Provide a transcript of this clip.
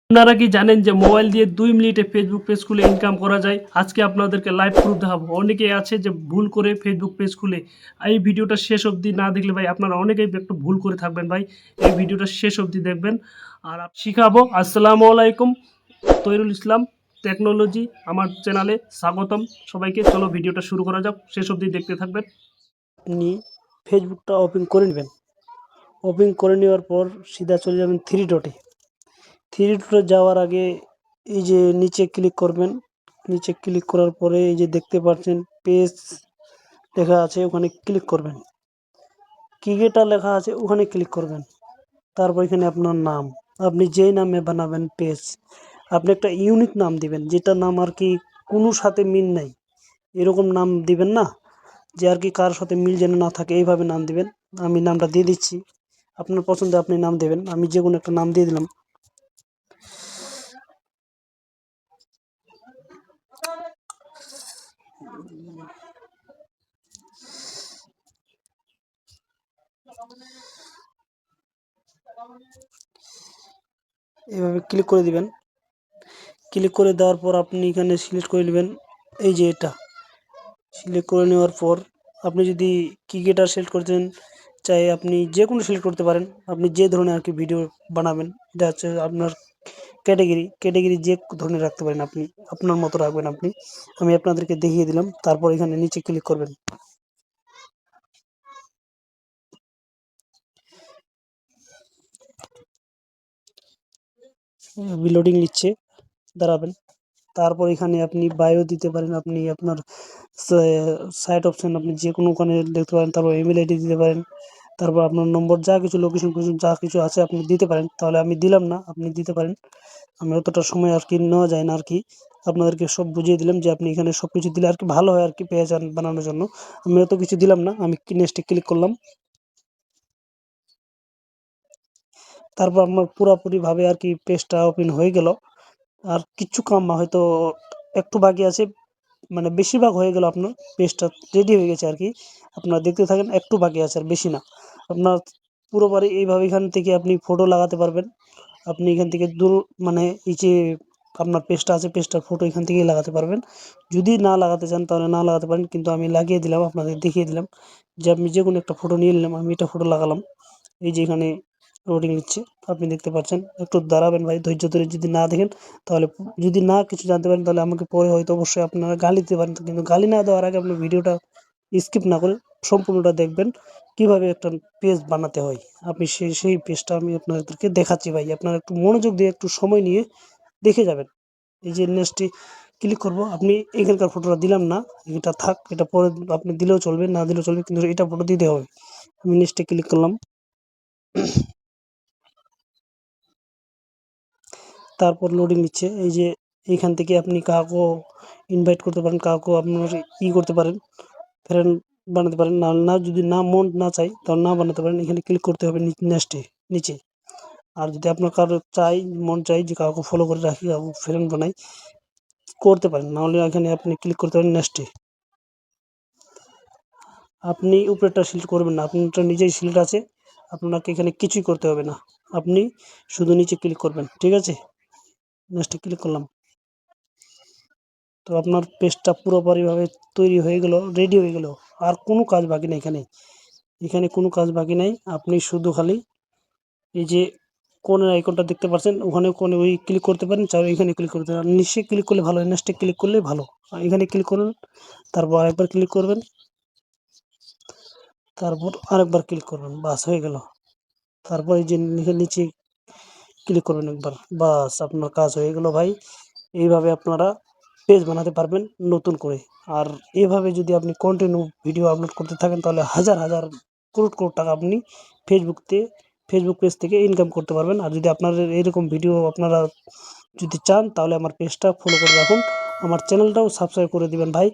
আপনারা কি জানেন যে মোবাইল দিয়ে 2 মিনিটে ফেসবুক পেজ খুলে ইনকাম করা যায়? আজকে আপনাদেরকে লাইভ প্রুফ দেখাবো। অনেকেই আছে যে ভুল করে ফেসবুক পেজ খুলে। এই ভিডিওটা শেষ অবধি না দেখলে ভাই আপনারা অনেকেই একটু ভুল করে থাকবেন ভাই। এই ভিডিওটা শেষ অবধি দেখবেন। আর শিখাবো। আসসালামু আলাইকুম। তৈরুল ইসলাম টেকনোলজি আমার চ্যানেলে স্বাগতম সবাইকে। চলো ভিডিওটা শুরু করা যাক। শেষ অবধি দেখতে থাকবেন। আপনি ফেসবুকটা ওপেন করে নেবেন। ওপেন করে নেওয়ার পর সিধা চলে যাবেন থ্রি ডটে। থ্রি ডটে যাওয়ার আগে এই যে নিচে ক্লিক করবেন। নিচে ক্লিক করার পরে এই যে দেখতে পাচ্ছেন পেজ লেখা আছে, ওখানে ক্লিক করবেন। ক্রিকেটার লেখা আছে, ওখানে ক্লিক করবেন। তারপর এখানে আপনার নাম, আপনি যেই নামে বানাবেন পেজ, আপনি একটা ইউনিক নাম দিবেন, যেটা নাম আর কি কোনো সাথে মিল নাই, এরকম নাম দিবেন না যে আর কি কার সাথে মিল যেন না থাকে, এইভাবে নাম দিবেন। আমি নামটা দিয়ে দিচ্ছি, আপনার পছন্দে আপনি নাম দেবেন। আমি যে কোনো একটা নাম দিয়ে দিলাম। এভাবে ক্লিক করে দিবেন। ক্লিক করে দেওয়ার পর আপনি এখানে সিলেক্ট করে নেবেন, এই যে এটা সিলেক্ট করে নেওয়ার পর আপনি যদি ক্রিকেটার সিলেক্ট করতেন, চাই আপনি যে কোনো সিলেক্ট করতে পারেন। আপনি যে ধরনের আর কি ভিডিও বানাবেন, এটা হচ্ছে আপনার ক্যাটেগরি যে ধরনের রাখতে পারেন, আপনি আপনার মতো রাখবেন আপনি। আমি আপনাদেরকে দেখিয়ে দিলাম। তারপর এখানে নিচে ক্লিক করবেন। লোডিং নিচ্ছে, দাঁড়াবেন। তারপর এখানে আপনি বায়ো দিতে পারেন, আপনি আপনার সাইট অপশন আপনি যে কোনো ওখানে দেখতে পারেন। তারপর ইমেল আইডি দিতে পারেন, তারপর আপনার নম্বর, যা কিছু লোকেশন যা কিছু আছে আপনি দিতে পারেন। তাহলে আমি দিলাম না, আপনি দিতে পারেন। আমি অতটা সময় আর কি নেওয়া যায় না আর কি, আপনাদেরকে সব বুঝিয়ে দিলাম যে আপনি এখানে সব কিছু দিলে আর কি ভালো হয় আর কি পেজ বানানোর জন্য। আমি অত কিছু দিলাম না, আমি নেক্সটে ক্লিক করলাম। তারপর আমার পুরোপুরিভাবে আর কি পেজটা ওপেন হয়ে গেল। আর কিছু কাম হয়তো একটু বাকি আছে, মানে বেশিরভাগ হয়ে গেল। আপনার পেজটা রেডি হয়ে গেছে আর কি, আপনারা দেখতে থাকেন। একটু বাকি আছে, আর বেশি না। আপনার পুরোপুরি এইভাবে এখান থেকে আপনি ফটো লাগাতে পারবেন। আপনি এখান থেকে দূর, মানে এই যে আপনার পেজটা আছে, পেজটার ফটো এখান থেকেই লাগাতে পারবেন। যদি না লাগাতে চান তাহলে না লাগাতে পারেন, কিন্তু আমি লাগিয়ে দিলাম, আপনাদের দেখিয়ে দিলাম যে আমি যে কোনো একটা ফটো নিয়ে নিলাম। আমি এটা ফটো লাগালাম। এই যে এখানে লোডিং নিচ্ছে, আপনি দেখতে পাচ্ছেন। একটু দাঁড়াবেন ভাই, ধৈর্য ধরে। যদি না দেখেন তাহলে, যদি না কিছু জানতে পারেন তাহলে আমাকে পরে হয়তো অবশ্যই আপনারা গালি দিতে পারেন, কিন্তু গালি না দেওয়ার আগে আপনি ভিডিওটা স্কিপ না করে সম্পূর্ণটা দেখবেন, কিভাবে একটা পেজ বানাতে হয়। আপনি সেই পেজটা আমি আপনাদেরকে দেখাচ্ছি ভাই, আপনারা একটু মনোযোগ দিয়ে একটু সময় নিয়ে দেখে যাবেন। এই যে নেক্সটে ক্লিক করব। আপনি এখানকার ফটোটা দিলাম না, এটা থাক, এটা পরে আপনি দিলেও চলবে, না দিলেও চলবে, কিন্তু এটা ফটো দিতে হবে। আমি নেক্সটে ক্লিক করলাম। তারপর লোডিং নিচ্ছে। এই যে এইখান থেকে আপনি কাউকেও ইনভাইট করতে পারেন, কাউকেও আপনার করতে পারেন, ফ্রেন্ড বানাতে পারেন। না যদি না মন না চাই তাহলে না বানাতে পারেন। এখানে ক্লিক করতে হবে নেক্সটে, নিচে। আর যদি আপনার কারো মন চাই যে কাউকে ফলো করে রাখি, কাউকে ফ্রেন্ড বানাই, করতে পারেন। নাহলে এখানে আপনি ক্লিক করতে পারেন নেক্সটে। আপনি উপরেরটা সিলেক্ট করবেন না, আপনারটা নিজেই সিলেক্ট আছে, আপনাকে এখানে কিছুই করতে হবে না। আপনি শুধু নিচে ক্লিক করবেন, ঠিক আছে? নেক্সটে ক্লিক করলাম। তো আপনার পেজটা পুরোপুরিভাবে তৈরি হয়ে গেল, রেডি হয়ে গেল। আর কোনো কাজ বাকি নেই এখানে, কোনো কাজ বাকি নাই। আপনি শুধু খালি এই যে কোণের আইকনটা দেখতে পাচ্ছেন, ওখানে কোণে ওই ক্লিক করতে পারেন, চাইলে এখানে ক্লিক করতে পারেন। নিচে ক্লিক করলে ভালো হয়, নেক্সটে ক্লিক করলে ভালো। এখানে ক্লিক করুন, তারপর আরেকবার ক্লিক করবেন, তারপর আরেকবার ক্লিক করবেন, বাস হয়ে গেল। তারপর এই যে নিচে ক্লিক করবেন একবার, বাস আপনার কাজ হয়ে গেল ভাই। এইভাবে আপনারা পেজ বানাতে পারবেন নতুন করে। আর এভাবে যদি আপনি কন্টিনিউ ভিডিও আপলোড করতে থাকেন তাহলে হাজার হাজার কোটি টাকা আপনি ফেসবুক পেজ থেকে ইনকাম করতে পারবেন। আর যদি আপনাদের এরকম ভিডিও আপনারা যদি চান তাহলে আমার পেজটা ফলো করে রাখুন, আমার চ্যানেলটাও সাবস্ক্রাইব করে দিবেন ভাই।